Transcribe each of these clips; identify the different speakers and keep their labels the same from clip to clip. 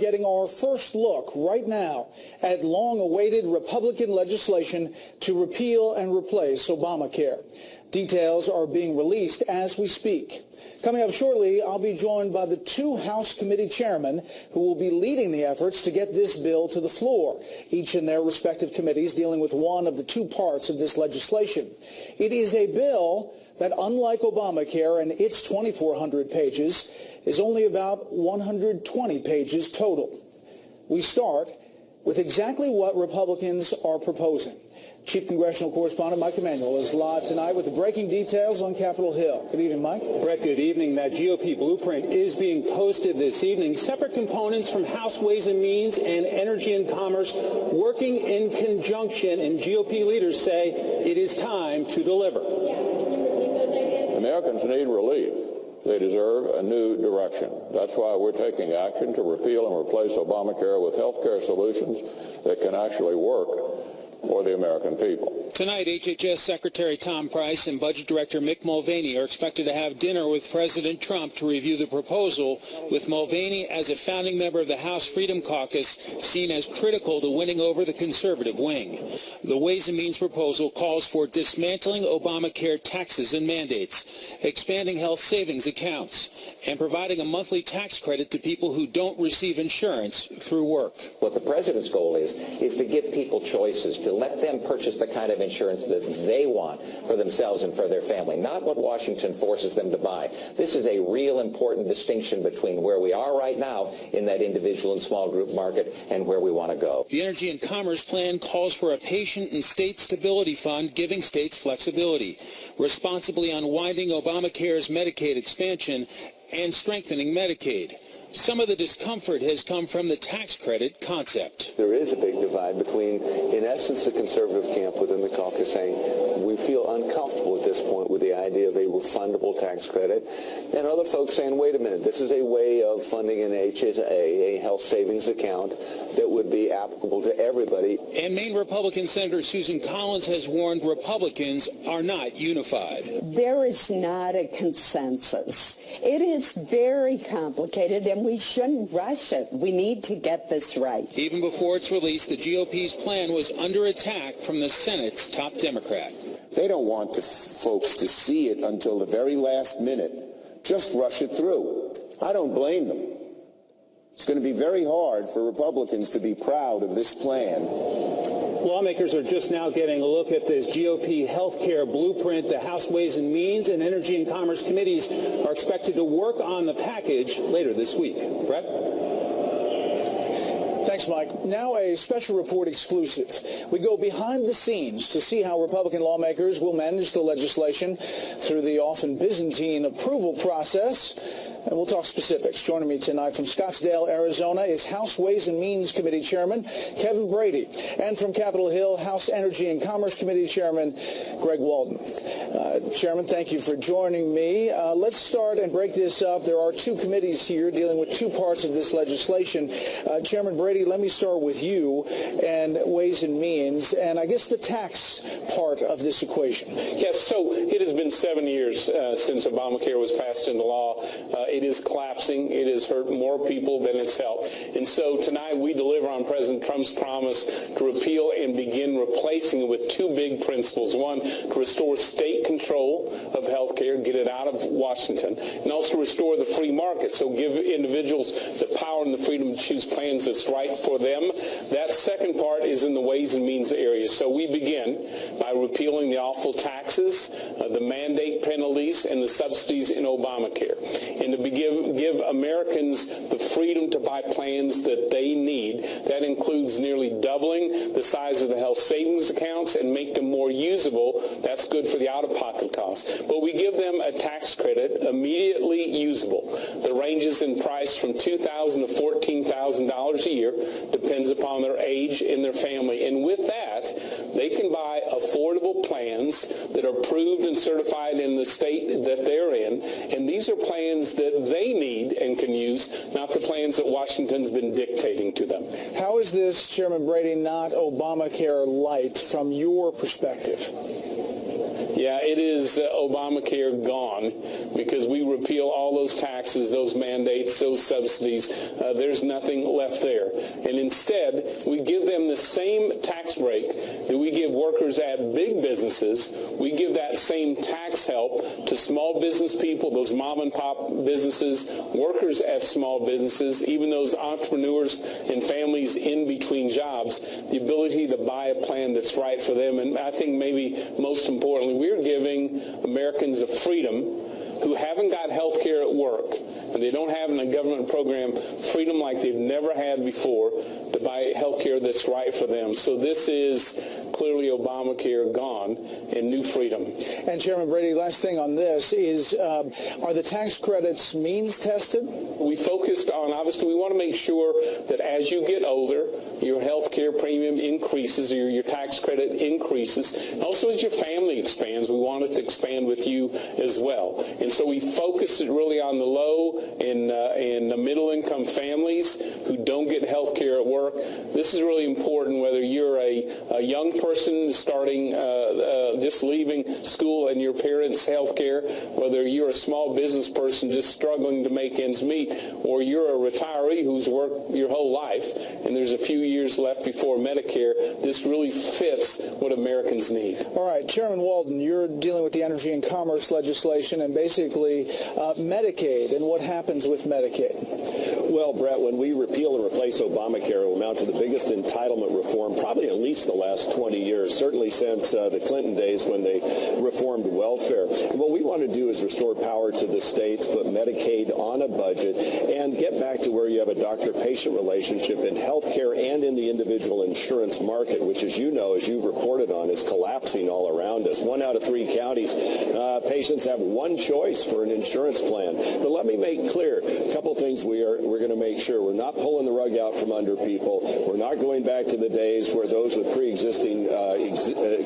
Speaker 1: Getting our first look right now at long-awaited Republican legislation to repeal and replace Obamacare. Details are being released as we speak. Coming up shortly, I'll be joined by the two House committee chairmen who will be leading the efforts to get this bill to the floor, each in their respective committees dealing with one of the two parts of this legislation. It is a bill that, unlike Obamacare and its 2,400 pages, is only about 120 pages total. We start with exactly what Republicans are proposing. Chief Congressional Correspondent Mike Emanuel is live tonight with the breaking details on Capitol Hill. Good evening, Mike.
Speaker 2: Brett, good evening. That GOP blueprint is being posted this evening. Separate components from House Ways and Means and Energy and Commerce working in conjunction, and GOP leaders say it is time to deliver.
Speaker 3: Americans need relief. They deserve a new direction. That's why we're taking action to repeal and replace Obamacare with health care solutions that can actually work for the American people.
Speaker 2: Tonight, HHS Secretary Tom Price and Budget Director Mick Mulvaney are expected to have dinner with President Trump to review the proposal, with Mulvaney as a founding member of the House Freedom Caucus seen as critical to winning over the conservative wing. The Ways and Means proposal calls for dismantling Obamacare taxes and mandates, expanding health savings accounts, and providing a monthly tax credit to people who don't receive insurance through work.
Speaker 4: What the president's goal is to give people choices, to let them purchase the kind of insurance that they want for themselves and for their family, not what Washington forces them to buy. This is a real important distinction between where we are right now in that individual and small group market and where we want to go.
Speaker 2: The Energy and Commerce Plan calls for a patient and state stability fund, giving states flexibility, responsibly unwinding Obamacare's Medicaid expansion, and strengthening Medicaid. Some of the discomfort has come from the tax credit concept.
Speaker 5: There is a big divide between, in essence, the conservative camp within the caucus saying we feel uncomfortable at this point with the idea of a refundable tax credit, and other folks saying, wait a minute, this is a way of funding an HSA, a health savings account, that would be applicable to everybody.
Speaker 2: And Maine Republican Senator Susan Collins has warned Republicans are not unified.
Speaker 6: There is not a consensus. It is very complicated, and we shouldn't rush it. We need to get this right.
Speaker 2: Even before its release, the GOP's plan was under attack from the Senate's top Democrat.
Speaker 7: They don't want the folks to see it until the very last minute. Just rush it through. I don't blame them. It's going to be very hard for Republicans to be proud of this plan.
Speaker 2: Lawmakers are just now getting a look at this GOP health care blueprint. The House Ways and Means and Energy and Commerce committees are expected to work on the package later this week. Brett?
Speaker 1: Thanks, Mike. Now a special report exclusive. We go behind the scenes to see how Republican lawmakers will manage the legislation through the often Byzantine approval process. And we'll talk specifics. Joining me tonight from Scottsdale, Arizona, is House Ways and Means Committee Chairman Kevin Brady. And from Capitol Hill, House Energy and Commerce Committee Chairman Greg Walden. Chairman, thank you for joining me. Let's start and break this up. There are two committees here dealing with two parts of this legislation. Chairman Brady, let me start with you and Ways and Means, and I guess the tax part of this equation.
Speaker 8: Yes, so it has been 7 years since Obamacare was passed into law. It is collapsing. It has hurt more people than it's helped. And so tonight we deliver on President Trump's promise to repeal and begin replacing it with two big principles. One, to restore state control of health care, get it out of Washington, and also restore the free market, so give individuals the power and the freedom to choose plans that's right for them. That second part is in the Ways and Means area. So we begin by repealing the awful taxes, the mandate penalties, and the subsidies in Obamacare, and to give Americans the freedom to buy plans that they need. That includes nearly doubling the size of the health savings accounts and make them more usable. That's good for the out-of-pocket costs. But we give them a tax credit immediately usable that ranges in price from $2,000 to $14,000 a year, depends upon their age and their family. And with that, they can buy affordable plans that are approved and certified in the state that they're in. And these are plans that they need and can use, not the plans that Washington's been dictating to them.
Speaker 1: How is this, Chairman Brady, not Obamacare light from your perspective?
Speaker 8: Yeah, it is Obamacare gone, because we repeal all those taxes, those mandates, those subsidies. There's nothing left there. And instead, we give them the same tax break that we give workers at big businesses. We give that same tax help to small business people, those mom and pop businesses, workers at small businesses, even those entrepreneurs and families in between jobs, the ability to buy a plan that's right for them. And I think maybe most importantly, we're giving Americans a freedom who haven't got health care at work, and they don't have in a government program freedom like they've never had before to buy health care that's right for them. So this is clearly Obamacare gone and new freedom.
Speaker 1: And Chairman Brady, last thing on this is, are the tax credits means tested?
Speaker 8: We focused on, obviously, we want to make sure that as you get older, your health care premium increases, or your tax credit increases. And also as your family expands, we want it to expand with you as well. And so we focused it really on the low and the middle income families who don't get health care at work. This is really important whether you're a young person starting, just leaving school and your parents' health care, whether you're a small business person just struggling to make ends meet, or you're a retiree who's worked your whole life and there's a few years left before Medicare. This really fits what Americans need.
Speaker 1: All right, Chairman Walden, you're dealing with the energy and commerce legislation and basically Medicaid and what happens with Medicaid.
Speaker 9: Well, Brett, when we repeal and replace Obamacare, it will amount to the biggest entitlement reform probably at least the last 20 years, certainly since the Clinton days when they reformed welfare. And what we want to do is restore power to the states, put Medicaid on a budget, and get back to where you have a doctor-patient relationship in health care and in the individual insurance market, which, as you know, as you've reported on, is collapsing all around us. 1 out of 3 counties, patients have one choice for an insurance plan. But let me make clear a couple things we're going to make sure. We're not pulling the rug out from under people. We're not going back to the days where those with pre-existing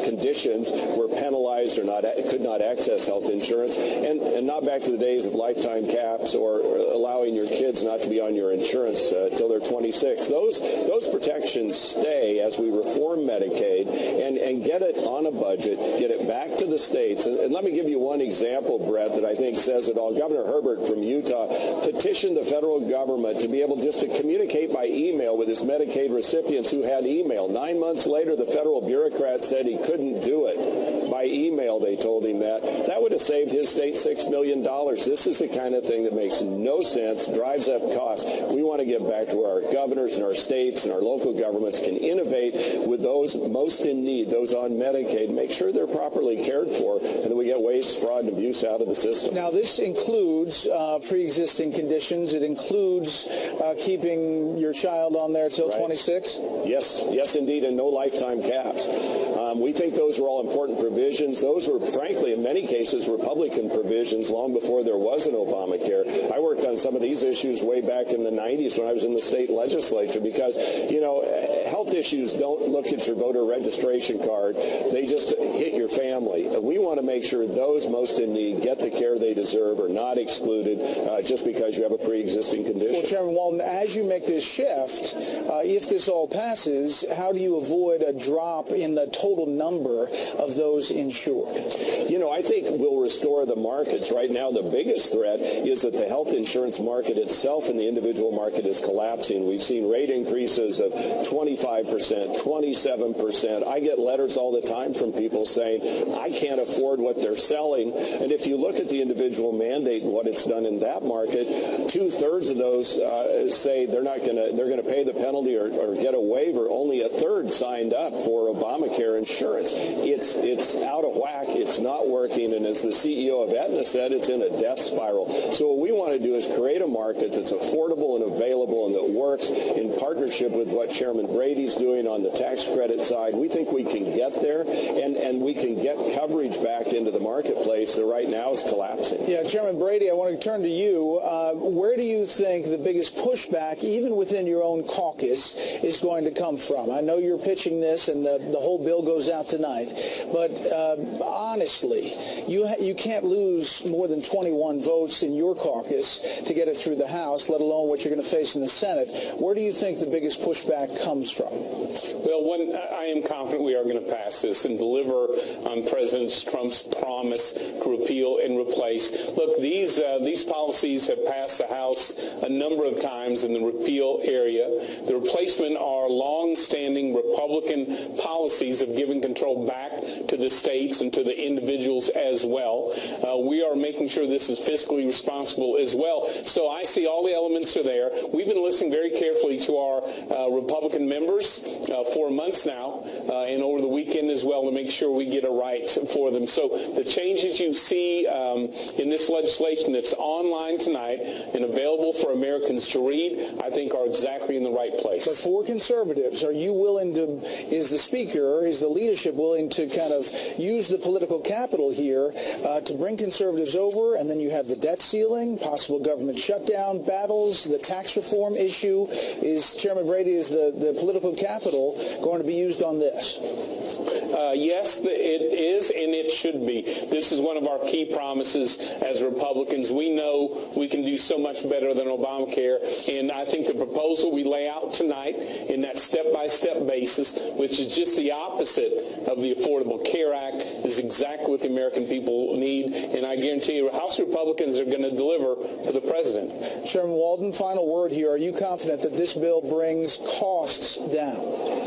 Speaker 9: conditions were penalized or could not access health insurance, and not back to the days of lifetime caps or allowing your kids not to be on your insurance till they're 26. Those protections stay as we reform Medicaid and get it on a budget, get it back to the states. And let me give you one example, Brett, that I think says it all. Governor Herbert from Utah petitioned the federal government to be able just to communicate by email with his Medicaid recipients who had email. 9 months later, the federal bureaucrat said he couldn't do it. By email, they told him that. That would have saved his state $6 million. This is the kind of thing that makes no sense, drives up costs. We want to get back to where our governors and our states and our local governments can innovate with those most in need, those on Medicaid, make sure they're properly cared for, and that we get waste, fraud, and abuse out of the system.
Speaker 1: Now, this includes pre-existing conditions. It includes keeping your child on there till 26?
Speaker 9: Yes, indeed, and no lifetime caps. We think those were all important provisions. Those were, frankly, in many cases, Republican provisions long before there was an Obamacare. I worked on some of these issues way back in the 90s when I was in the state legislature because, health issues don't look at your voter registration card. They just hit your family. And we want to make sure those most in need get the care they deserve, are not excluded just because you have a pre-existing condition.
Speaker 1: Well, Chairman Walden, as you make this shift, if this all passes, how do you avoid a drop in the total number of those insured?
Speaker 9: I think we'll restore the markets. Right now, the biggest threat is that the health insurance market itself and the individual market is collapsing. We've seen rate increases of 25%, 27%. I get letters all the time from people saying, I can't afford what they're selling. And if you look at the individual mandate and what it's done in that market, 2/3 of those say they're going to pay the penalty or get a waiver. Only 1/3 signed up for Obamacare insurance. It's out of whack. It's not working. And as the CEO of Aetna said, it's in a death spiral. So what we want to do is create a market that's affordable and available and that works in partnership with what Chairman Brady's doing on the tax credit side. We think we can get there and we can get coverage back into the marketplace that right now is collapsing.
Speaker 1: Yeah, Chairman Brady, I want to turn to you. Where do you think the biggest pushback, even within your own caucus, is going to come from? I know you're pitching this and the whole bill goes out tonight, but honestly, you can't lose more than 21 votes in your caucus to get it through the House, let alone what you're going to face in the Senate. Where do you think the biggest pushback comes from?
Speaker 8: Well, I am confident we are going to pass this and deliver on President Trump's promise to repeal and replace. Look, these policies have passed the House a number of times in the repeal area. The replacement are long-standing Republican policies of giving control back to the states and to the individuals as well. We are making sure this is fiscally responsible as well. So I see all the elements are there. We've been listening very carefully to our Republican members for months now, and over the weekend as well, to make sure we get it right for them. So the changes you see in this legislation that's online tonight and available for Americans to read, I think are exactly in the right place.
Speaker 1: But for conservatives, are you willing to, is the Speaker, is the leadership willing to kind of use the political capital here to bring conservatives over, and then you have the debt ceiling, possible government shutdown battles, the tax reform issue? Is Chairman Brady, is the political capital going to be used on this?
Speaker 8: Yes, it is, and it should be. This is one of our key promises as Republicans. We know we can do so much better than Obamacare, and I think the proposal we lay out tonight in that step-by-step basis, which is just the opposite of the Affordable Care Act, is exactly what the American people need, and I guarantee you House Republicans are going to deliver for the president.
Speaker 1: Chairman Walden, final word here. Are you confident that this bill brings costs down?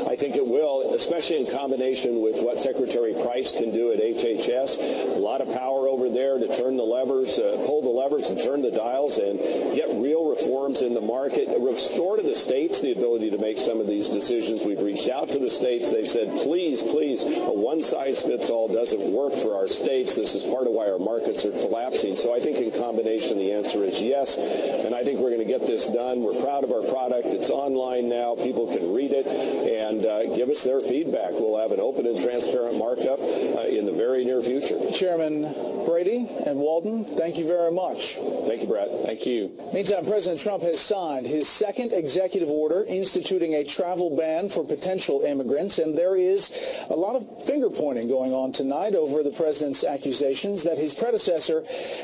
Speaker 9: I think it will, especially in combination with what Secretary Price can do at HHS. A lot of power over there to turn the levers, pull the levers and turn the dials and get real reforms in the market. Restore to the states the ability to make some of these decisions. We've reached out to the states. They've said, please, a one-size-fits-all doesn't work for our states. This is part of why our markets are collapsing. So I think in combination the answer is yes, and I think we're going to get this done. We're proud of our product. It's online now. People can read it and give us their feedback. We'll have an open and transparent markup in the very near future.
Speaker 1: Chairman Brady and Walden, thank you very much.
Speaker 9: Thank you, Brett.
Speaker 8: Thank you.
Speaker 1: Meantime, President Trump has signed his second executive order instituting a travel ban for potential immigrants, and there is a lot of finger-pointing going on tonight over the president's accusations that his predecessor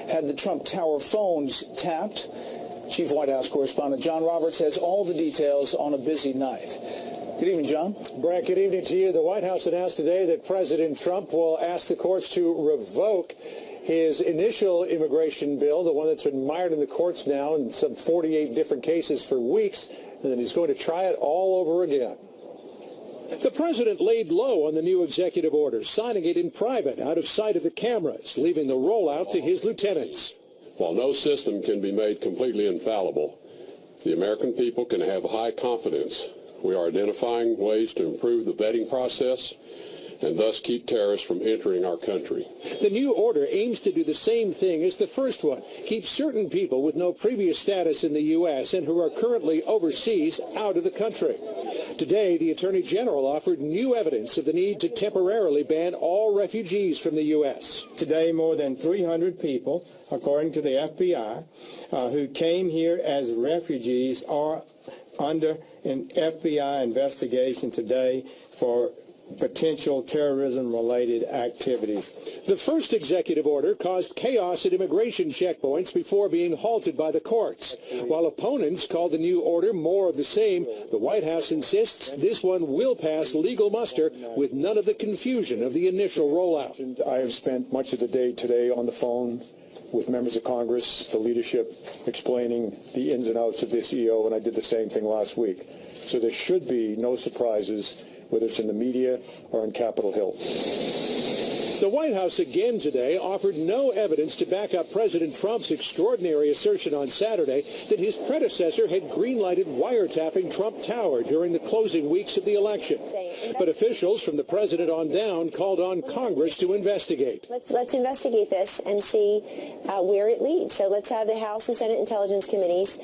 Speaker 1: had the Trump Tower phones tapped. Chief White House correspondent John Roberts has all the details on a busy night. Good evening, John.
Speaker 10: Brett, good evening to you. The White House announced today that President Trump will ask the courts to revoke his initial immigration bill, the one that's been mired in the courts now in some 48 different cases for weeks, and then he's going to try it all over again.
Speaker 11: The president laid low on the new executive order, signing it in private, out of sight of the cameras, leaving the rollout to his lieutenants.
Speaker 12: While no system can be made completely infallible, the American people can have high confidence. We are identifying ways to improve the vetting process and thus keep terrorists from entering our country.
Speaker 11: The new order aims to do the same thing as the first one, keep certain people with no previous status in the U.S. and who are currently overseas out of the country. Today, the Attorney General offered new evidence of the need to temporarily ban all refugees from the U.S.
Speaker 13: Today, more than 300 people, according to the FBI, who came here as refugees are under an FBI investigation today for potential terrorism-related activities.
Speaker 11: The first executive order caused chaos at immigration checkpoints before being halted by the courts. While opponents call the new order more of the same, the White House insists this one will pass legal muster with none of the confusion of the initial rollout.
Speaker 10: I have spent much of the day today on the phone with members of Congress, the leadership, explaining the ins and outs of this EO, and I did the same thing last week. So there should be no surprises, whether it's in the media or on Capitol Hill.
Speaker 11: The White House again today offered no evidence to back up President Trump's extraordinary assertion on Saturday that his predecessor had green-lighted wiretapping Trump Tower during the closing weeks of the election. But officials from the president on down called on Congress to investigate.
Speaker 14: Let's investigate this and see where it leads. So let's have the House and Senate Intelligence Committees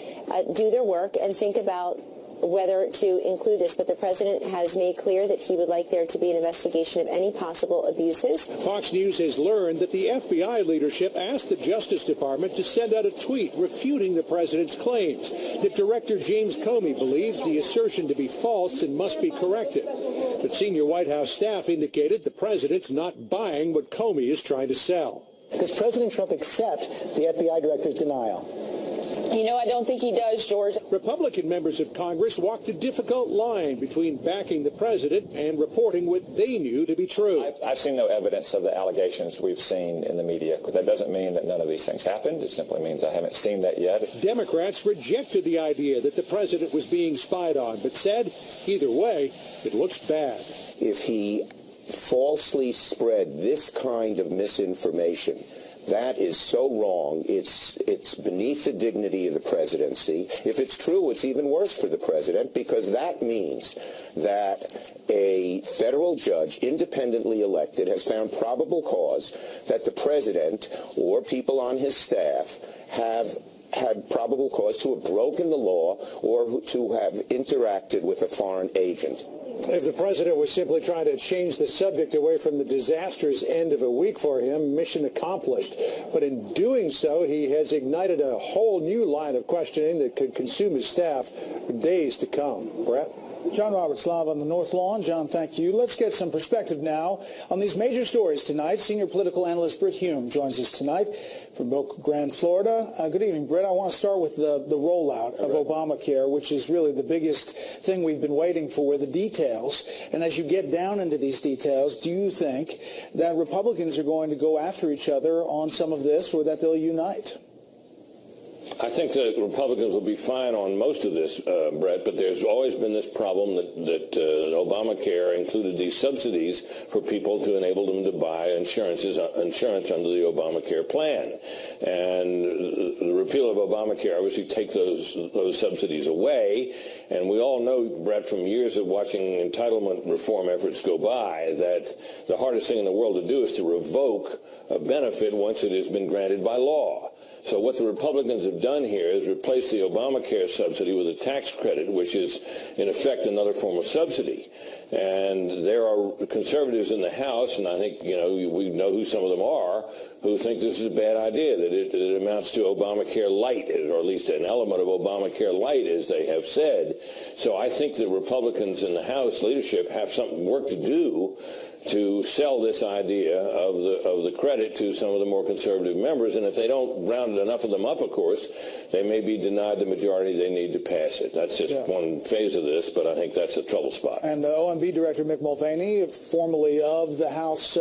Speaker 14: do their work and think about whether to include this, but the president has made clear that he would like there to be an investigation of any possible abuses.
Speaker 11: Fox News has learned that the FBI leadership asked the Justice Department to send out a tweet refuting the president's claims, that Director James Comey believes the assertion to be false and must be corrected. But senior White House staff indicated the president's not buying what Comey is trying to sell.
Speaker 1: Does President Trump accept the FBI director's denial?
Speaker 15: You know, I don't think he does, George.
Speaker 11: Republican members of Congress walked a difficult line between backing the president and reporting what they knew to be true.
Speaker 16: I've seen no evidence of the allegations we've seen in the media. That doesn't mean that none of these things happened. It simply means I haven't seen that yet.
Speaker 11: Democrats rejected the idea that the president was being spied on, but said, either way, it looks bad.
Speaker 7: If he falsely spread this kind of misinformation, that is so wrong. It's beneath the dignity of the presidency. If it's true, it's even worse for the president, because that means that a federal judge, independently elected, has found probable cause that the president or people on his staff have had probable cause to have broken the law or to have interacted with a foreign agent.
Speaker 10: If the president was simply trying to change the subject away from the disastrous end of a week for him, mission accomplished. But in doing so, he has ignited a whole new line of questioning that could consume his staff for days to come. Brett?
Speaker 1: John Roberts live on the North Lawn. John, thank you. Let's get some perspective now on these major stories tonight. Senior political analyst Britt Hume joins us tonight from Boca Grande, Florida. Good evening, Britt. I want to start with the rollout of Obamacare, which is really the biggest thing we've been waiting for, the details. And as you get down into these details, do you think that Republicans are going to go after each other on some of this, or that they'll unite?
Speaker 17: I think that Republicans will be fine on most of this, Brett, but there's always been this problem that Obamacare included these subsidies for people to enable them to buy insurance under the Obamacare plan. And the repeal of Obamacare obviously take those subsidies away. And we all know, Brett, from years of watching entitlement reform efforts go by, that the hardest thing in the world to do is to revoke a benefit once it has been granted by law. So what the Republicans have done here is replace the Obamacare subsidy with a tax credit, which is, in effect, another form of subsidy. And there are conservatives in the House, and I think, we know who some of them are, who think this is a bad idea, that it amounts to Obamacare light, or at least an element of Obamacare light, as they have said. So I think the Republicans in the House leadership have some work to do to sell this idea of the credit to some of the more conservative members. And if they don't round enough of them up, of course, they may be denied the majority they need to pass it. That's just one phase of this, but I think that's a trouble spot.
Speaker 1: And the OMB director, Mick Mulvaney, formerly of the House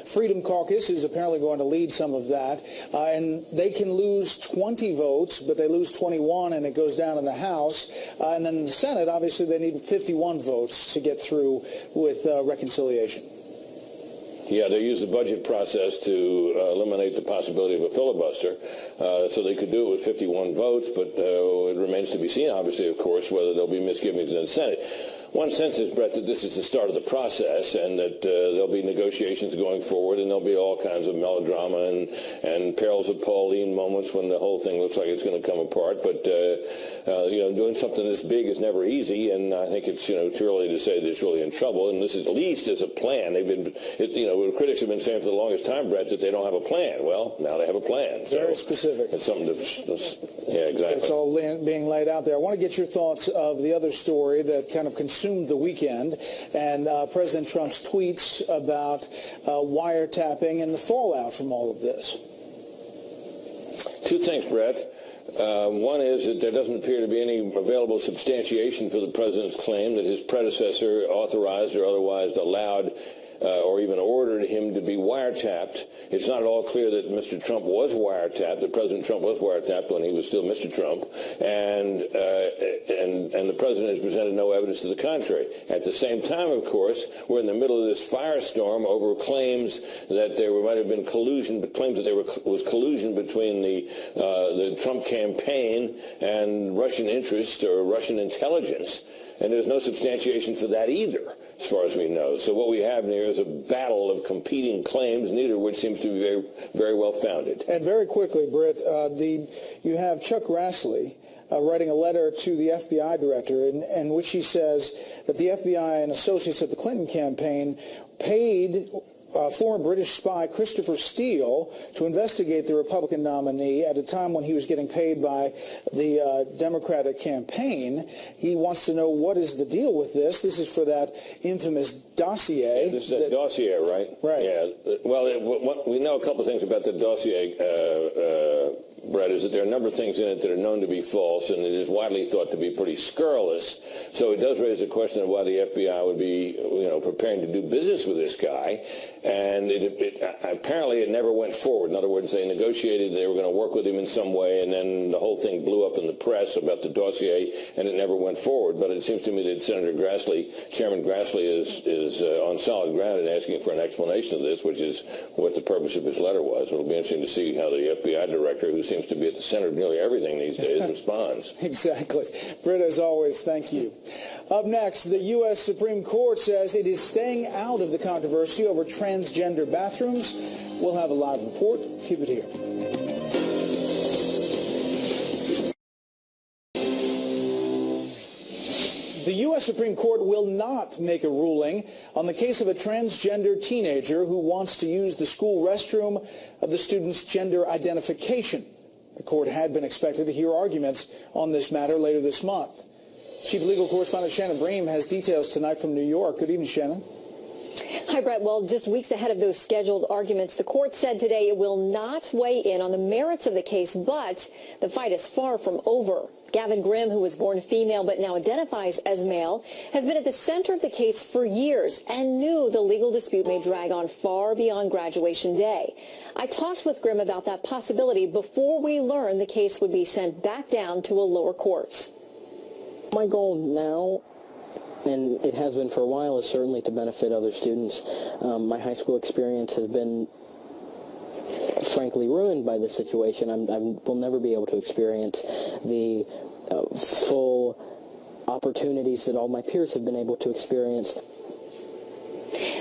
Speaker 1: Freedom Caucus, is apparently going to lead some of that. And they can lose 20 votes, but they lose 21, and it goes down in the House. And then in the Senate, obviously, they need 51 votes to get through with reconciliation.
Speaker 17: Yeah, they use the budget process to eliminate the possibility of a filibuster, so they could do it with 51 votes, but it remains to be seen, obviously, of course, whether there'll be misgivings in the Senate. One sense is, Brett, that this is the start of the process, and that there'll be negotiations going forward, and there'll be all kinds of melodrama and perils of Pauline moments when the whole thing looks like it's going to come apart. But doing something this big is never easy, and I think it's too early to say that it's really in trouble. And this at least is a plan. They've been, critics have been saying for the longest time, Brett, that they don't have a plan. Well, now they have a plan.
Speaker 1: Very specific.
Speaker 17: It's something yeah, exactly.
Speaker 1: It's all being laid out there. I want to get your thoughts of the other story that kind of consumed the weekend, and President Trump's tweets about wiretapping and the fallout from all of this.
Speaker 17: Two things, Brett. One is that there doesn't appear to be any available substantiation for the president's claim that his predecessor authorized or otherwise allowed or even ordered him to be wiretapped. It's not at all clear that Mr. Trump was wiretapped, that President Trump was wiretapped when he was still Mr. Trump, and the president has presented no evidence to the contrary. At the same time, of course, we're in the middle of this firestorm over claims that there might have been collusion, but claims that there was collusion between the Trump campaign and Russian interest or Russian intelligence. And there's no substantiation for that either, as far as we know. So what we have here is a battle of competing claims, neither of which seems to be very, very well founded.
Speaker 1: And very quickly, Britt, you have Chuck Grassley writing a letter to the FBI director in which he says that the FBI and associates of the Clinton campaign paid former British spy Christopher Steele to investigate the Republican nominee at a time when he was getting paid by the Democratic campaign. He wants to know, what is the deal with this? This is for that infamous dossier.
Speaker 17: Yeah, this is that dossier, right?
Speaker 1: Right.
Speaker 17: Yeah. Well, we know a couple of things about the dossier, Brett, is that there are a number of things in it that are known to be false, and it is widely thought to be pretty scurrilous. So it does raise the question of why the FBI would be, preparing to do business with this guy. And apparently it never went forward. In other words, they negotiated they were going to work with him in some way, and then the whole thing blew up in the press about the dossier, and it never went forward. But it seems to me that Senator Grassley, Chairman Grassley, is on solid ground in asking for an explanation of this, which is what the purpose of his letter was. It'll be interesting to see how the FBI director, who seems to be at the center of nearly everything these days, responds.
Speaker 1: Exactly. Britt, as always, thank you. Up next, the U.S. Supreme Court says it is staying out of the controversy over transgender bathrooms. We'll have a live report. Keep it here. The U.S. Supreme Court will not make a ruling on the case of a transgender teenager who wants to use the school restroom of the student's gender identification. The court had been expected to hear arguments on this matter later this month. Chief Legal Correspondent Shannon Bream has details tonight from New York. Good evening, Shannon.
Speaker 18: Hi, Brett. Well, just weeks ahead of those scheduled arguments, the court said today it will not weigh in on the merits of the case, but the fight is far from over. Gavin Grimm, who was born female but now identifies as male, has been at the center of the case for years and knew the legal dispute may drag on far beyond graduation day. I talked with Grimm about that possibility before we learned the case would be sent back down to a lower court.
Speaker 19: My goal now, and it has been for a while, is certainly to benefit other students. My high school experience has been frankly ruined by this situation. I will never be able to experience the full opportunities that all my peers have been able to experience.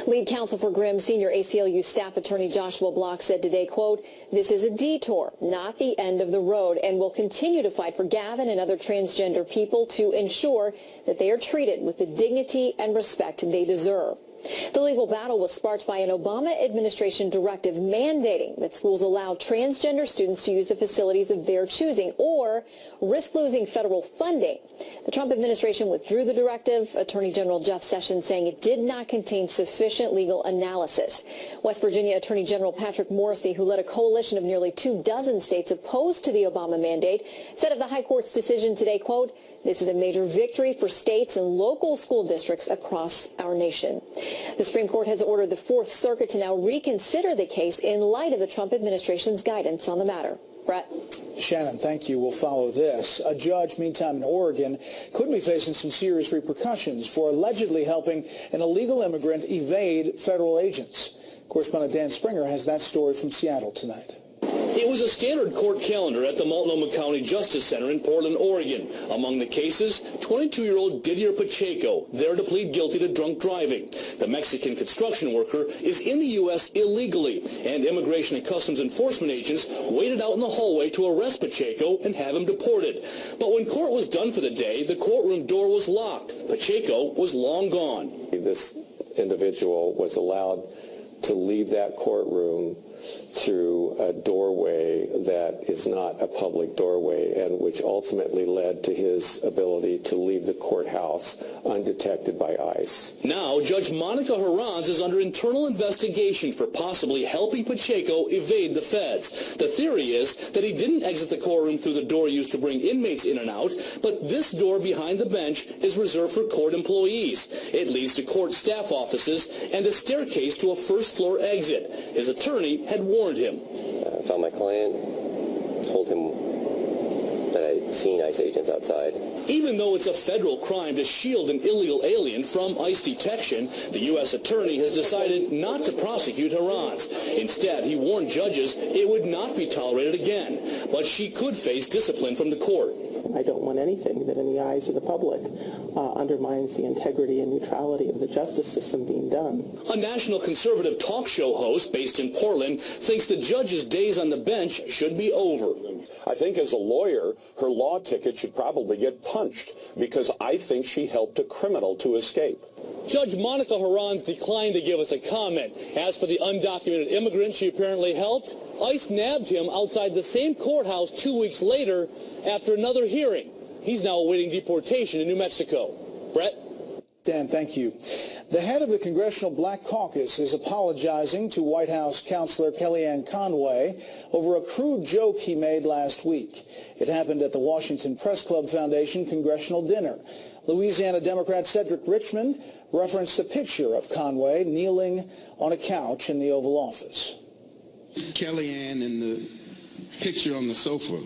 Speaker 18: Lead counsel for Grimm, senior ACLU staff attorney Joshua Block said today, quote, "This is a detour, not the end of the road, and will continue to fight for Gavin and other transgender people to ensure that they are treated with the dignity and respect they deserve." The legal battle was sparked by an Obama administration directive mandating that schools allow transgender students to use the facilities of their choosing or risk losing federal funding. The Trump administration withdrew the directive, Attorney General Jeff Sessions saying it did not contain sufficient legal analysis. West Virginia Attorney General Patrick Morrisey, who led a coalition of nearly 24 states opposed to the Obama mandate, said of the High Court's decision today, quote, "This is a major victory for states and local school districts across our nation." The Supreme Court has ordered the Fourth Circuit to now reconsider the case in light of the Trump administration's guidance on the matter. Brett.
Speaker 1: Shannon, thank you. We'll follow this. A judge, meantime, in Oregon could be facing some serious repercussions for allegedly helping an illegal immigrant evade federal agents. Correspondent Dan Springer has that story from Seattle tonight.
Speaker 20: It was a standard court calendar at the Multnomah County Justice Center in Portland, Oregon. Among the cases, 22-year-old Didier Pacheco, there to plead guilty to drunk driving. The Mexican construction worker is in the U.S. illegally, and Immigration and Customs Enforcement agents waited out in the hallway to arrest Pacheco and have him deported. But when court was done for the day, the courtroom door was locked. Pacheco was long gone.
Speaker 21: This individual was allowed to leave that courtroom through a doorway that is not a public doorway, and which ultimately led to his ability to leave the courthouse undetected by ICE.
Speaker 20: Now, Judge Monica Herranz is under internal investigation for possibly helping Pacheco evade the feds. The theory is that he didn't exit the courtroom through the door used to bring inmates in and out, but this door behind the bench is reserved for court employees. It leads to court staff offices and a staircase to a first-floor exit. His attorney had warned him.
Speaker 22: I found my client, told him that I'd seen ICE agents outside.
Speaker 20: Even though it's a federal crime to shield an illegal alien from ICE detection, the U.S. attorney has decided not to prosecute Herranz. Instead, he warned judges it would not be tolerated again, but she could face discipline from the court.
Speaker 23: I don't want anything that in the eyes of the public undermines the integrity and neutrality of the justice system being done.
Speaker 20: A national conservative talk show host based in Portland thinks the judge's days on the bench should be over.
Speaker 24: I think as a lawyer, her law ticket should probably get punched because I think she helped a criminal to escape.
Speaker 20: Judge Monica Herranz declined to give us a comment. As for the undocumented immigrant she apparently helped, ICE nabbed him outside the same courthouse 2 weeks later after another hearing. He's now awaiting deportation in New Mexico. Brett?
Speaker 1: Dan, thank you. The head of the Congressional Black Caucus is apologizing to White House counselor Kellyanne Conway over a crude joke he made last week. It happened at the Washington Press Club Foundation Congressional Dinner. Louisiana Democrat Cedric Richmond referenced a picture of Conway kneeling on a couch in the Oval Office.
Speaker 3: Kellyanne and the picture on the sofa.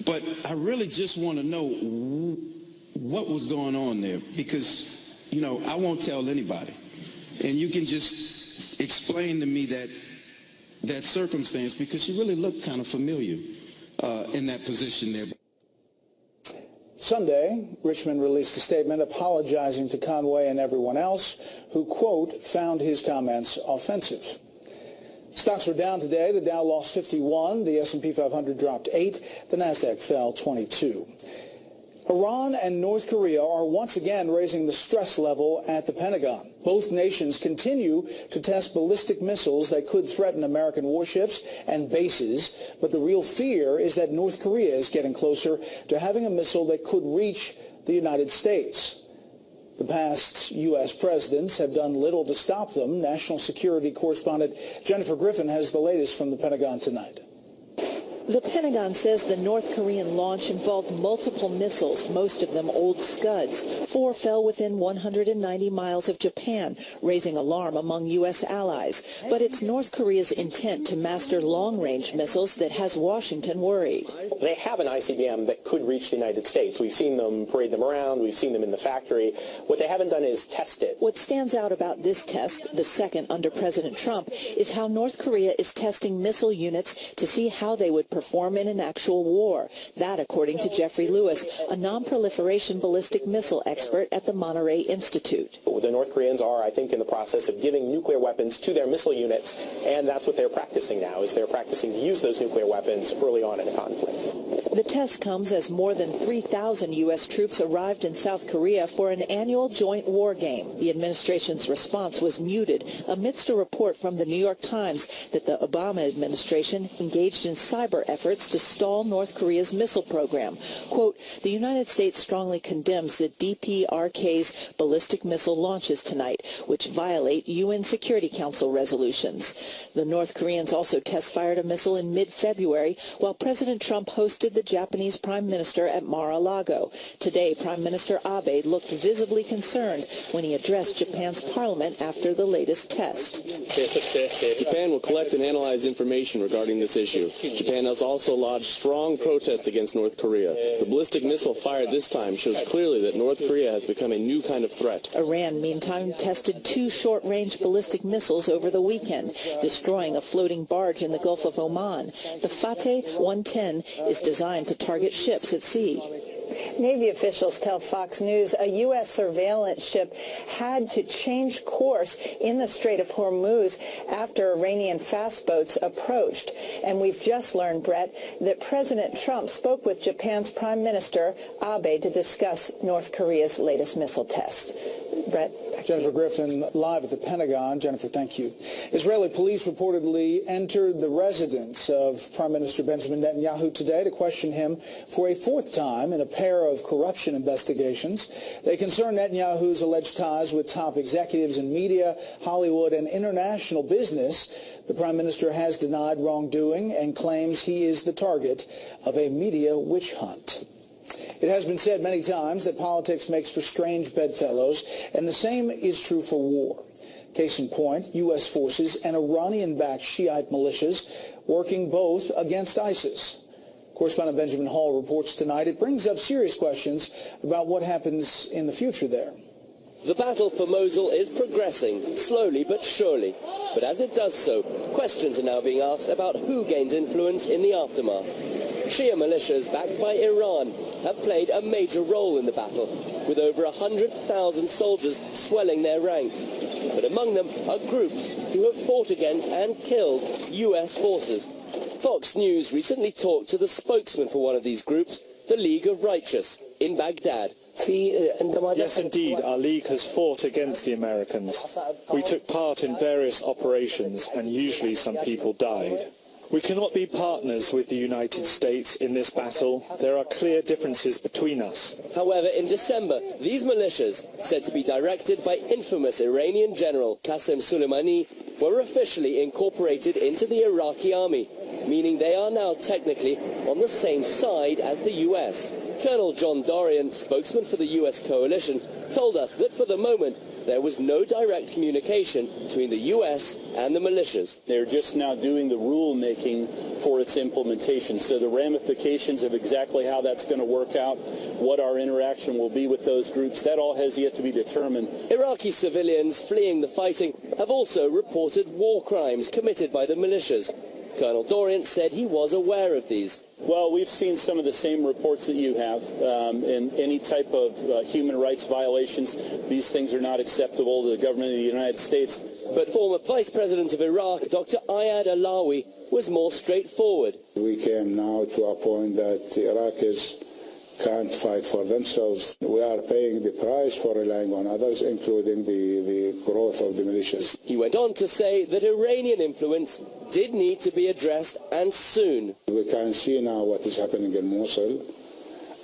Speaker 3: But I really just want to know what was going on there, because I won't tell anybody. And you can just explain to me that circumstance, because you really look kind of familiar in that position there.
Speaker 1: Sunday, Richmond released a statement apologizing to Conway and everyone else who, quote, found his comments offensive. Stocks were down today. The Dow lost 51. The S&P 500 dropped 8. The Nasdaq fell 22. Iran and North Korea are once again raising the stress level at the Pentagon. Both nations continue to test ballistic missiles that could threaten American warships and bases, but the real fear is that North Korea is getting closer to having a missile that could reach the United States. The past U.S. presidents have done little to stop them. National security correspondent Jennifer Griffin has the latest from the Pentagon tonight.
Speaker 4: The Pentagon says the North Korean launch involved multiple missiles, most of them old Scuds. 4 fell within 190 miles of Japan, raising alarm among U.S. allies. But it's North Korea's intent to master long-range missiles that has Washington worried.
Speaker 5: They have an ICBM that could reach the United States. We've seen them parade them around. We've seen them in the factory. What they haven't done is test it.
Speaker 4: What stands out about this test, the second under President Trump, is how North Korea is testing missile units to see how they would perform in an actual war. That, according to Jeffrey Lewis, a non-proliferation ballistic missile expert at the Monterey Institute.
Speaker 5: The North Koreans are, I think, in the process of giving nuclear weapons to their missile units, and that's what they're practicing now, is they're practicing to use those nuclear weapons early on in a conflict.
Speaker 4: The test comes as more than 3,000 U.S. troops arrived in South Korea for an annual joint war game. The administration's response was muted amidst a report from the New York Times that the Obama administration engaged in cyber efforts to stall North Korea's missile program. Quote, the United States strongly condemns the DPRK's ballistic missile launches tonight, which violate UN Security Council resolutions. The North Koreans also test-fired a missile in mid-February while President Trump hosted the Japanese Prime Minister at Mar-a-Lago. Today, Prime Minister Abe looked visibly concerned when he addressed Japan's parliament after the latest test.
Speaker 6: Japan will collect and analyze information regarding this issue. Japan has also lodged strong protest against North Korea. The ballistic missile fired this time shows clearly that North Korea has become a new kind of threat.
Speaker 4: Iran, meantime, tested 2 short-range ballistic missiles over the weekend, destroying a floating barge in the Gulf of Oman. The Fateh 110 is designed to target ships at sea.
Speaker 25: Navy officials tell Fox News a U.S. surveillance ship had to change course in the Strait of Hormuz after Iranian fast boats approached. And we've just learned, Brett, that President Trump spoke with Japan's Prime Minister Abe to discuss North Korea's latest missile test. Brett.
Speaker 1: Jennifer Griffin, live at the Pentagon. Jennifer, thank you. Israeli police reportedly entered the residence of Prime Minister Benjamin Netanyahu today to question him for a 4th time in a pair of corruption investigations. They concern Netanyahu's alleged ties with top executives in media, Hollywood, and international business. The Prime Minister has denied wrongdoing and claims he is the target of a media witch hunt. It has been said many times that politics makes for strange bedfellows, and the same is true for war. Case in point, U.S. forces and Iranian-backed Shiite militias working both against ISIS. Correspondent Benjamin Hall reports tonight. It brings up serious questions about what happens in the future there.
Speaker 26: The battle for Mosul is progressing, slowly but surely. But as it does so, questions are now being asked about who gains influence in the aftermath. Shia militias backed by Iran have played a major role in the battle, with over 100,000 soldiers swelling their ranks. But among them are groups who have fought against and killed U.S. forces. Fox News recently talked to the spokesman for one of these groups, the League of Righteous, in Baghdad.
Speaker 27: Yes, indeed, our league has fought against the Americans. We took part in various operations, and usually some people died. We cannot be partners with the United States in this battle. There are clear differences between us.
Speaker 26: However, in December, these militias, said to be directed by infamous Iranian general Qasem Soleimani, were officially incorporated into the Iraqi army, meaning they are now technically on the same side as the U.S. Colonel John Dorian, spokesman for the U.S. coalition, told us that for the moment there was no direct communication between the U.S. and the militias.
Speaker 2: They're just now doing the rule-making for its implementation. So the ramifications of exactly how that's going to work out, what our interaction will be with those groups, that all has yet to be determined.
Speaker 26: Iraqi civilians fleeing the fighting have also reported war crimes committed by the militias. Colonel Dorian said he was aware of these.
Speaker 2: Well, we've seen some of the same reports that you have. In any type of human rights violations, these things are not acceptable to the government of the United States.
Speaker 26: But former Vice President of Iraq, Dr. Ayad Alawi, was more straightforward.
Speaker 8: We came now to a point that the Iraqis can't fight for themselves. We are paying the price for relying on others, including the growth of the militias.
Speaker 26: He went on to say that Iranian influence did need to be addressed, and soon.
Speaker 8: We can see now what is happening in Mosul.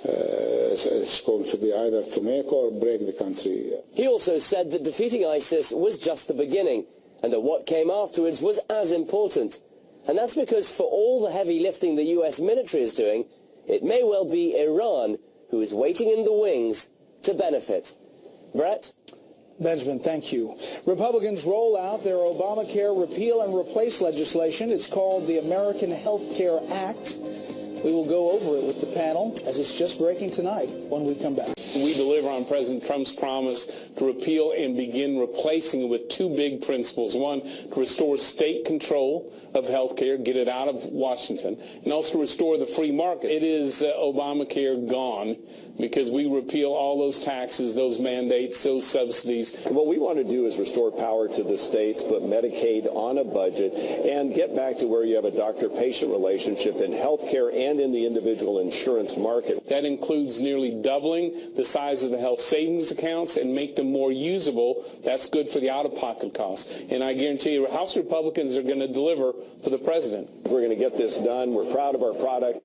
Speaker 8: It's going to be either to make or break the country.
Speaker 26: He also said that defeating ISIS was just the beginning, and that what came afterwards was as important. And that's because for all the heavy lifting the U.S. military is doing, it may well be Iran who is waiting in the wings to benefit. Brett?
Speaker 1: Benjamin, thank you. Republicans roll out their Obamacare repeal and replace legislation. It's called the American Health Care Act. We will go over it with the panel as it's just breaking tonight when we come back.
Speaker 9: We deliver on President Trump's promise to repeal and begin replacing it with two big principles. One, to restore state control of health care, get it out of Washington, and also restore the free market. It is Obamacare gone because we repeal all those taxes, those mandates, those subsidies.
Speaker 24: What we want to do is restore power to the states, put Medicaid on a budget, and get back to where you have a doctor-patient relationship in health care and in the individual insurance market.
Speaker 9: That includes nearly doubling the size of the health savings accounts and make them more usable. That's good for the out-of-pocket costs. And I guarantee you, House Republicans are going to deliver for the president.
Speaker 24: We're going to get this done. We're proud of our product.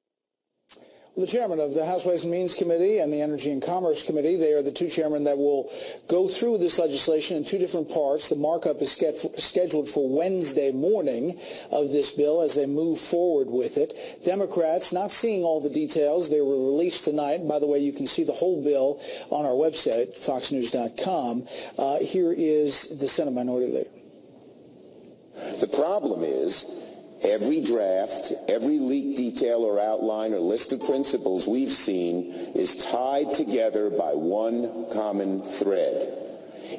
Speaker 1: The chairman of the House Ways and Means Committee and the Energy and Commerce Committee, they are the two chairmen that will go through this legislation in two different parts. The markup is scheduled for Wednesday morning of this bill as they move forward with it. Democrats not seeing all the details. They were released tonight. By the way, you can see the whole bill on our website, foxnews.com. Here is the Senate Minority Leader.
Speaker 7: The problem is every draft, every leaked detail or outline or list of principles we've seen is tied together by one common thread.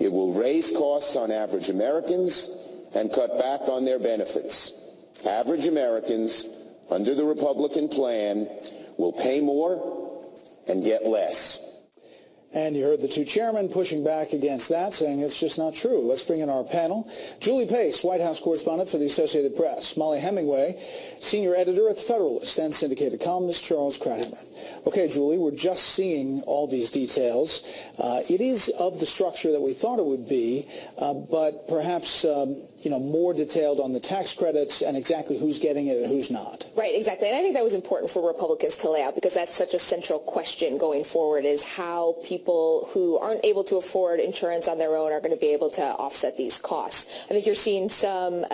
Speaker 7: It will raise costs on average Americans and cut back on their benefits. Average Americans, under the Republican plan, will pay more and get less.
Speaker 1: And you heard the two chairmen pushing back against that, saying it's just not true. Let's bring in our panel. Julie Pace, White House correspondent for the Associated Press. Molly Hemingway, senior editor at The Federalist, and syndicated columnist Charles Krauthammer. Okay, Julie, we're just seeing all these details. It is of the structure that we thought it would be, but perhaps more detailed on the tax credits and exactly who's getting it and who's not.
Speaker 12: Right, exactly. And I think that was important for Republicans to lay out because that's such a central question going forward is how people who aren't able to afford insurance on their own are going to be able to offset these costs. I think you're seeing some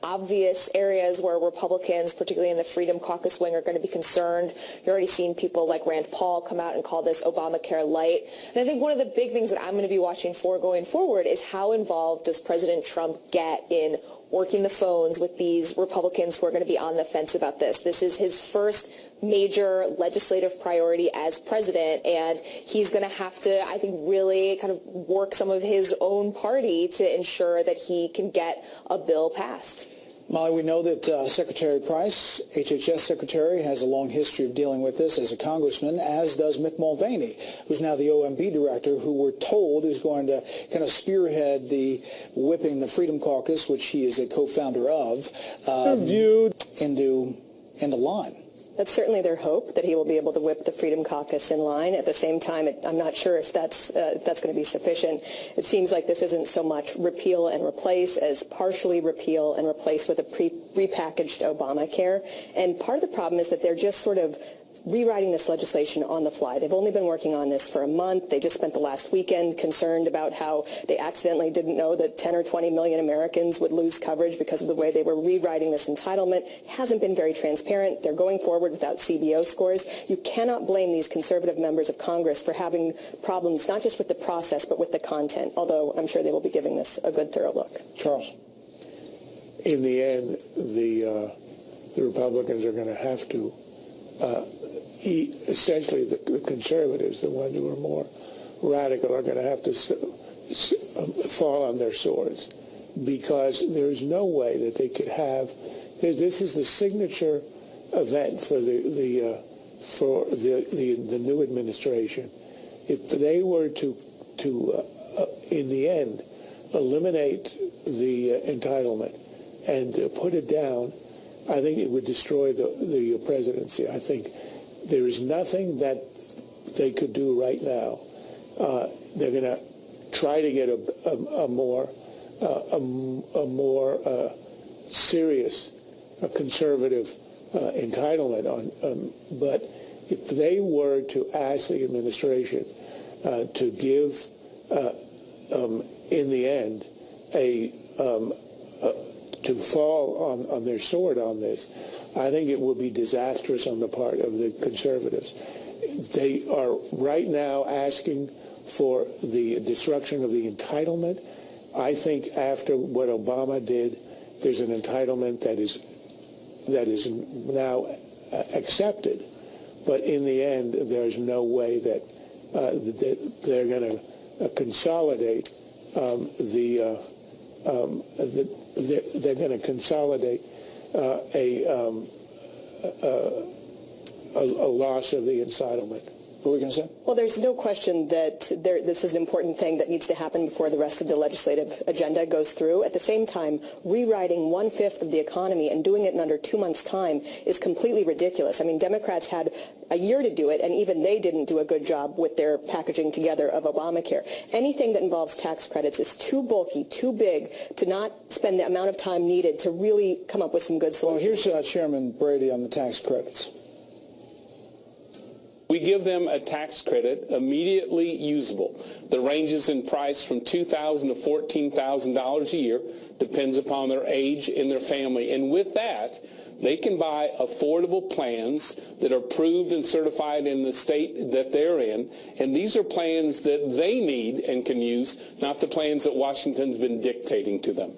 Speaker 12: obvious areas where Republicans, particularly in the Freedom Caucus wing, are going to be concerned. You're already seeing people like Rand Paul come out and call this Obamacare light. And I think one of the big things that I'm going to be watching for going forward is how involved does President Trump get in working the phones with these Republicans who are going to be on the fence about this. This is his first major legislative priority as president, and he's going to have to, I think, really kind of work some of his own party to ensure that he can get a bill passed.
Speaker 1: Molly, we know that Secretary Price, HHS Secretary, has a long history of dealing with this as a congressman, as does Mick Mulvaney, who's now the OMB director, who we're told is going to kind of spearhead the whipping the Freedom Caucus, which he is a co-founder of, into line.
Speaker 10: That's certainly their hope, that he will be able to whip the Freedom Caucus in line. At the same time, I'm not sure if that's going to be sufficient. It seems like this isn't so much repeal and replace as partially repeal and replace with a repackaged Obamacare. And part of the problem is that they're just sort of rewriting this legislation on the fly. They've only been working on this for a month. They just spent the last weekend concerned about how they accidentally didn't know that 10 or 20 million Americans would lose coverage because of the way they were rewriting this entitlement. It hasn't been very transparent. They're going forward without CBO scores. You cannot blame these conservative members of Congress for having problems not just with the process but with the content, although I'm sure they will be giving this a good thorough look.
Speaker 11: Charles. In the end, the Republicans are going to have to essentially the conservatives, the ones who are more radical, are going to have to fall on their swords, because there is no way that they could have. This is the signature event for the new administration. If they were to in the end eliminate the entitlement and put it down, I think it would destroy the presidency. I think there is nothing that they could do right now. They're going to try to get a more serious, conservative entitlement on. But if they were to ask the administration to give, in the end, to fall on their sword on this, I think it would be disastrous on the part of the conservatives. They are right now asking for the destruction of the entitlement. I think after what Obama did, there's an entitlement that is now accepted. But in the end, there's no way that they're going to consolidate they're going to consolidate a loss of the entitlement. What were we going to say?
Speaker 10: Well, there's no question that this is an important thing that needs to happen before the rest of the legislative agenda goes through. At the same time, rewriting 1/5 of the economy and doing it in under 2 months' time is completely ridiculous. I mean, Democrats had a year to do it, and even they didn't do a good job with their packaging together of Obamacare. Anything that involves tax credits is too bulky, too big to not spend the amount of time needed to really come up with some good solutions.
Speaker 1: Well, here's Chairman Brady on the tax credits.
Speaker 9: We give them a tax credit immediately usable that ranges in price from $2,000 to $14,000 a year, depends upon their age and their family. And with that, they can buy affordable plans that are approved and certified in the state that they're in. And these are plans that they need and can use, not the plans that Washington's been dictating to them.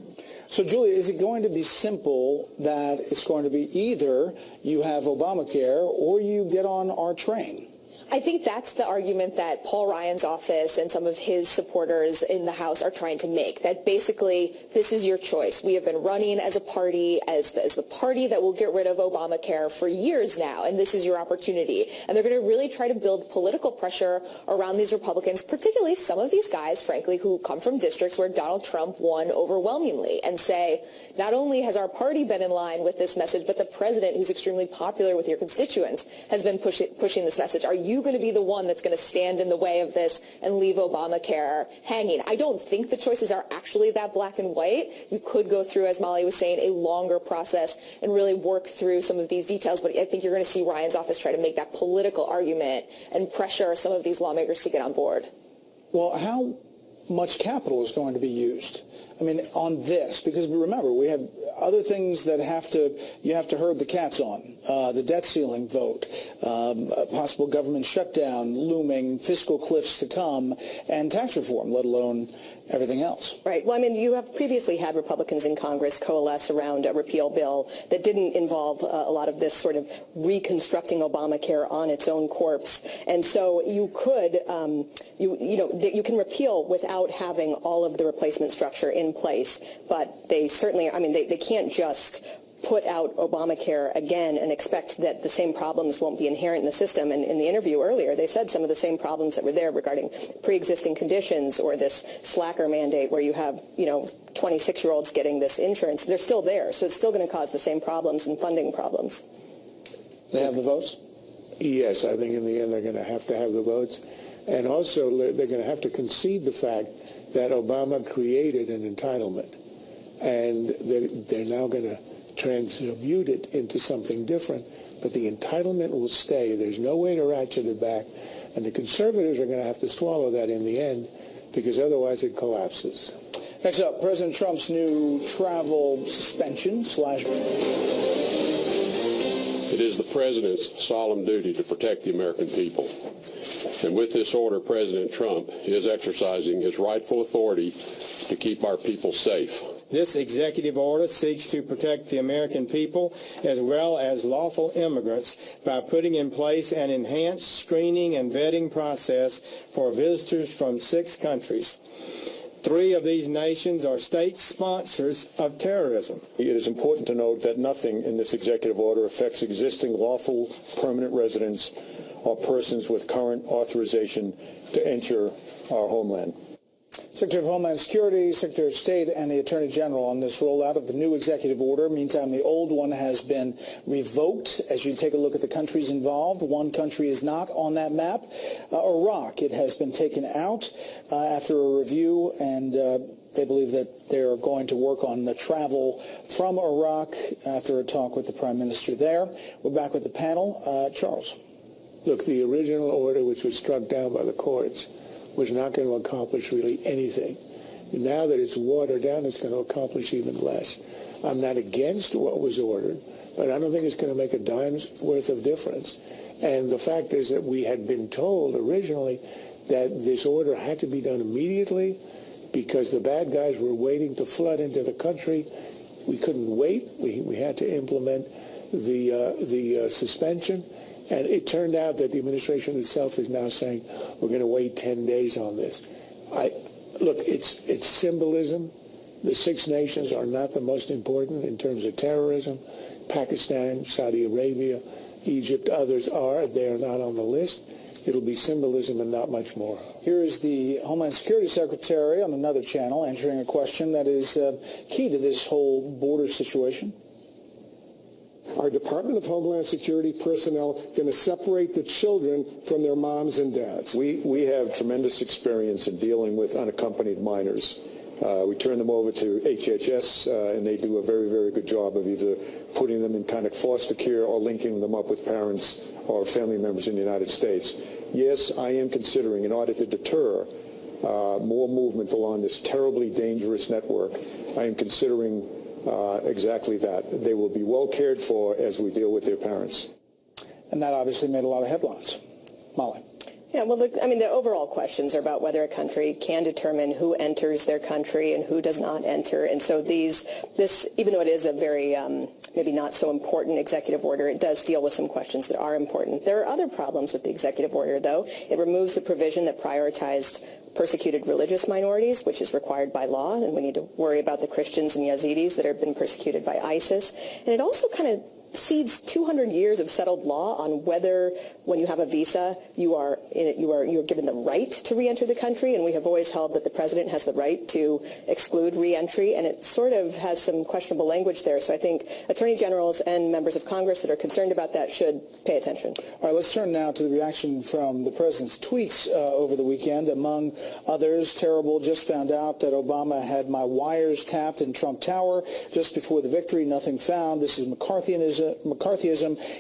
Speaker 1: So, Julia, is it going to be simple that it's going to be either you have Obamacare or you get on our train?
Speaker 12: I think that's the argument that Paul Ryan's office and some of his supporters in the House are trying to make, that basically this is your choice. We have been running as a party, as the party that will get rid of Obamacare for years now, and this is your opportunity. And they're going to really try to build political pressure around these Republicans, particularly some of these guys, frankly, who come from districts where Donald Trump won overwhelmingly, and say, not only has our party been in line with this message, but the president, who's extremely popular with your constituents, has been pushing this message. Are you going to be the one that's going to stand in the way of this and leave Obamacare hanging? I don't think the choices are actually that black and white. You could go through, as Molly was saying, a longer process and really work through some of these details, but I think you're going to see Ryan's office try to make that political argument and pressure some of these lawmakers to get on board.
Speaker 1: Well, how much capital is going to be used? I mean, on this, because remember, we have other things that you have to herd the cats on. The debt ceiling vote, a possible government shutdown looming, fiscal cliffs to come, and tax reform, let alone everything else.
Speaker 10: Right. Well, I mean, you have previously had Republicans in Congress coalesce around a repeal bill that didn't involve a lot of this sort of reconstructing Obamacare on its own corpse. And so you could, you can repeal without having all of the replacement structure in place. But they certainly, I mean, they can't just put out Obamacare again and expect that the same problems won't be inherent in the system. And in the interview earlier, they said some of the same problems that were there regarding pre-existing conditions or this slacker mandate where you have, 26-year-olds getting this insurance. They're still there, so it's still going to cause the same problems and funding problems.
Speaker 1: They have the votes?
Speaker 11: Yes, I think in the end they're going to have the votes. And also they're going to have to concede the fact that Obama created an entitlement. And they're now going to transmute it into something different. But the entitlement will stay. There's no way to ratchet it back. And the conservatives are going to have to swallow that in the end, because otherwise it collapses.
Speaker 1: Next up, President Trump's new travel suspension /
Speaker 13: It is the president's solemn duty to protect the American people. And with this order, President Trump is exercising his rightful authority to keep our people safe.
Speaker 14: This executive order seeks to protect the American people as well as lawful immigrants by putting in place an enhanced screening and vetting process for visitors from 6 countries. 3 of these nations are state sponsors of terrorism.
Speaker 24: It is important to note that nothing in this executive order affects existing lawful permanent residents or persons with current authorization to enter our homeland.
Speaker 1: Secretary of Homeland Security, Secretary of State, and the Attorney General on this rollout of the new executive order. Meantime, the old one has been revoked. As you take a look at the countries involved, one country is not on that map, Iraq. It has been taken out after a review, and they believe that they're going to work on the travel from Iraq after a talk with the Prime Minister there. We're back with the panel. Charles.
Speaker 11: Look, the original order, which was struck down by the courts, was not going to accomplish really anything. Now that it's watered down, it's going to accomplish even less. I'm not against what was ordered, but I don't think it's going to make a dime's worth of difference. And the fact is that we had been told originally that this order had to be done immediately because the bad guys were waiting to flood into the country. We couldn't wait. We had to implement the suspension. And it turned out that the administration itself is now saying we're going to wait 10 days on this. Look, it's symbolism. The 6 nations are not the most important in terms of terrorism. Pakistan, Saudi Arabia, Egypt, others are. They are not on the list. It'll be symbolism and not much more.
Speaker 1: Here is the Homeland Security Secretary on another channel answering a question that is key to this whole border situation.
Speaker 15: Our Department of Homeland Security personnel going to separate the children from their moms and dads.
Speaker 24: We have tremendous experience in dealing with unaccompanied minors. We turn them over to HHS, and they do a very, very good job of either putting them in kind of foster care or linking them up with parents or family members in the United States. Yes, I am considering, in order to deter more movement along this terribly dangerous network, I am considering exactly that. They will be well cared for as we deal with their parents.
Speaker 1: And that obviously made a lot of headlines. Molly.
Speaker 10: Yeah, well, the overall questions are about whether a country can determine who enters their country and who does not enter. And so this, even though it is a very maybe not so important executive order, it does deal with some questions that are important. There are other problems with the executive order, though. It removes the provision that prioritized persecuted religious minorities, which is required by law, and we need to worry about the Christians and Yazidis that have been persecuted by ISIS. And it also kind of cedes 200 years of settled law on whether, when you have a visa, you're given the right to re-enter the country, and we have always held that the president has the right to exclude re-entry, and it sort of has some questionable language there. So I think attorney generals and members of Congress that are concerned about that should pay attention.
Speaker 1: All right, let's turn now to the reaction from the president's tweets over the weekend. Among others, terrible, just found out that Obama had my wires tapped in Trump Tower just before the victory. Nothing found. This is McCarthyism.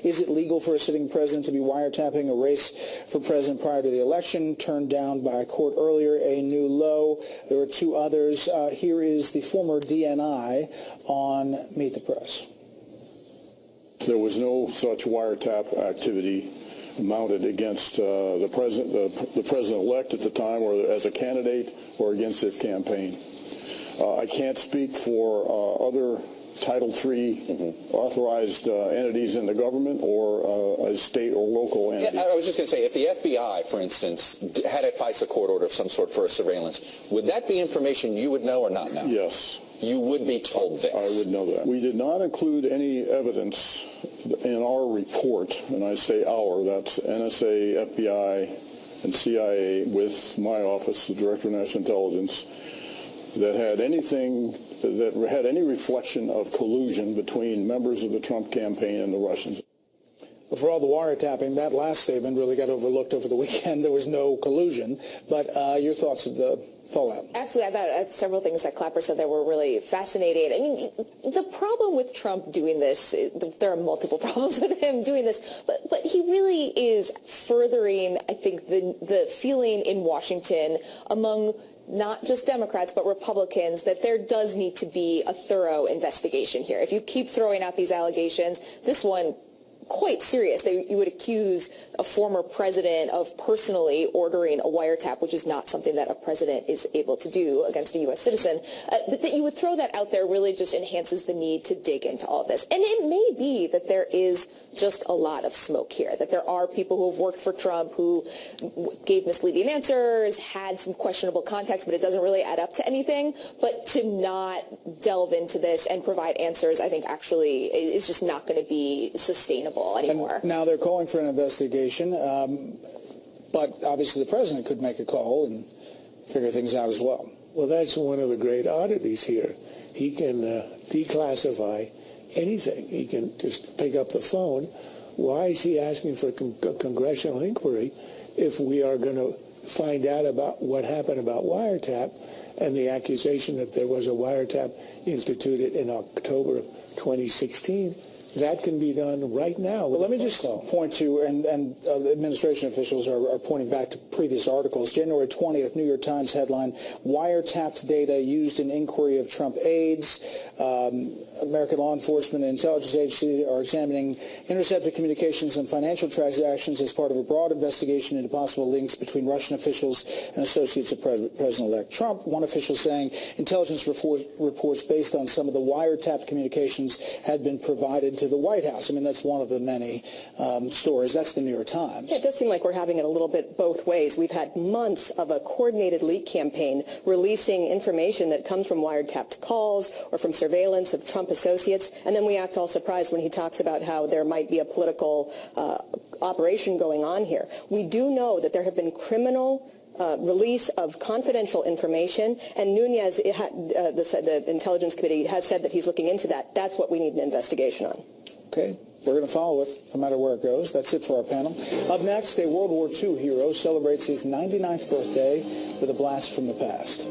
Speaker 1: Is it legal for a sitting president to be wiretapping a race for president prior to the election? Turned down by a court earlier, a new low. There were 2 others. Here is the former DNI on Meet the Press.
Speaker 16: There was no such wiretap activity mounted against the president-elect at the time, or as a candidate, or against his campaign. I can't speak for other Title III authorized entities in the government or a state or local entity.
Speaker 17: Yeah, I was just going to say, if the FBI, for instance, had a FISA court order of some sort for surveillance, would that be information you would know or not know?
Speaker 16: Yes.
Speaker 17: You would be told this?
Speaker 16: I would know that. We did not include any evidence in our report, and I say our, that's NSA, FBI, and CIA with my office, the Director of National Intelligence, that had any reflection of collusion between members of the Trump campaign and the Russians.
Speaker 1: For all the wiretapping, that last statement really got overlooked over the weekend. There was no collusion. But your thoughts of the fallout?
Speaker 12: Absolutely. I thought several things that Clapper said that were really fascinating. I mean, the problem with Trump doing this, there are multiple problems with him doing this, but he really is furthering, I think, the feeling in Washington among not just Democrats, but Republicans, that there does need to be a thorough investigation here. If you keep throwing out these allegations, this one quite serious. You would accuse a former president of personally ordering a wiretap, which is not something that a president is able to do against a U.S. citizen. But that you would throw that out there really just enhances the need to dig into all of this. And it may be that there is just a lot of smoke here, that there are people who have worked for Trump who gave misleading answers, had some questionable context, but it doesn't really add up to anything. But to not delve into this and provide answers, I think actually is just not going to be sustainable anymore.
Speaker 1: And now they're calling for an investigation, but obviously the president could make a call and figure things out as well.
Speaker 11: Well, that's one of the great oddities here. He can declassify anything. He can just pick up the phone. Why is he asking for a congressional inquiry if we are going to find out about what happened about wiretap and the accusation that there was a wiretap instituted in October of 2016? That can be done right now.
Speaker 1: Well, let me just point to, and administration officials are pointing back to previous articles. January 20th, New York Times headline, wiretapped data used in inquiry of Trump aides. American law enforcement and intelligence agencies are examining intercepted communications and financial transactions as part of a broad investigation into possible links between Russian officials and associates of President-elect Trump. One official saying intelligence reports based on some of the wiretapped communications had been provided to the White House. I mean, that's one of the many stories. That's the New York Times.
Speaker 10: It does seem like we're having it a little bit both ways. We've had months of a coordinated leak campaign releasing information that comes from wiretapped calls or from surveillance of Trump associates, and then we act all surprised when he talks about how there might be a political operation going on here. We do know that there have been criminal release of confidential information, and Nunes, the Intelligence Committee, has said that he's looking into that. That's what we need an investigation on.
Speaker 1: Okay. We're going to follow it no matter where it goes. That's it for our panel. Up next, a World War II hero celebrates his 99th birthday with a blast from the past.